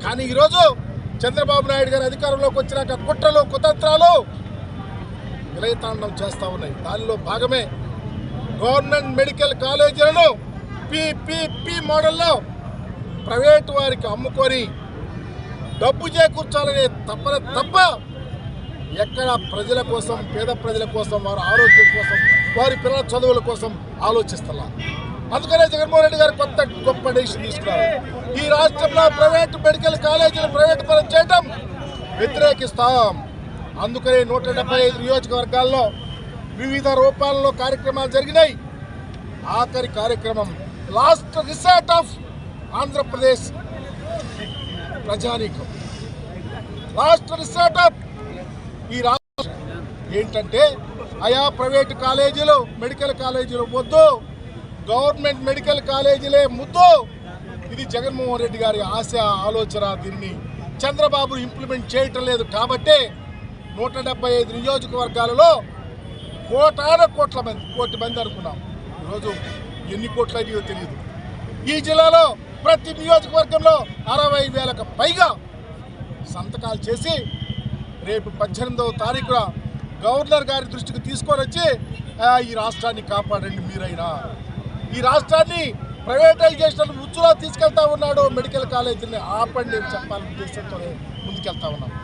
కానీ ఈరోజు చంద్రబాబు నాయుడు గారు అధికారంలోకి వచ్చినాక కుట్రలు కుతంత్రాలు విలయతాండం చేస్తూ ఉన్నాయి. దానిలో భాగమే గవర్నమెంట్ మెడికల్ కాలేజీలను పీపీపీ మోడల్లో ప్రైవేటు వారికి అమ్ముకొని డబ్బు చేకూర్చాలనే తప్ప ఎక్కడ ప్రజల కోసం, పేద ప్రజల కోసం, వారి ఆరోగ్యం కోసం, వారి పిల్లల చదువుల కోసం ఆలోచిస్తున్నారు. అందుకనే జగన్మోహన్ రెడ్డి గారు గొప్ప డెసిషన్ తీసుకున్నారు. ఈ రాష్ట్రంలో ప్రైవేట్ మెడికల్ కాలేజీలు ప్రైవేట్ పరం చేయడం వ్యతిరేకిస్తాం. అందుకనే 175 నియోజకవర్గాల్లో వివిధ రూపాల్లో కార్యక్రమాలు జరిగినాయి. ఆఖరి కార్యక్రమం లాస్ట్ రిసార్ట్ ఆఫ్ ఆంధ్రప్రదేశ్ ప్రజానీకం, లాస్ట్ రిసార్ట్ ఆఫ్ ఈ రాష్ట్రం ఏంటంటే ఆయా ప్రైవేటు కాలేజీలు మెడికల్ కాలేజీలు వద్దు, గవర్నమెంట్ మెడికల్ కాలేజీలే ముద్దు. ఇది జగన్మోహన్ రెడ్డి గారి ఆశ, ఆలోచన. దీన్ని చంద్రబాబు ఇంప్లిమెంట్ చేయటం లేదు. కాబట్టి 175 నియోజకవర్గాలలో కోటి మంది అనుకున్నాం. ఈరోజు ఎన్ని కోట్లు అయ్యో తెలియదు. ఈ జిల్లాలో ప్రతి నియోజకవర్గంలో 60,000కు పైగా సంతకాలు చేసి రేపు 18వ తారీఖున గవర్నర్ గారి దృష్టికి తీసుకొని వచ్చి ఈ రాష్ట్రాన్ని కాపాడండి, మీరైనా ఈ రాష్ట్రాన్ని ప్రైవేటైజేషన్ ఉచ్చులో తీసుకెళ్తా ఉన్నాడు, మెడికల్ కాలేజీని ఆపండి చెప్పాలని ఉద్దేశంతో ముందుకెళ్తా ఉన్నాం.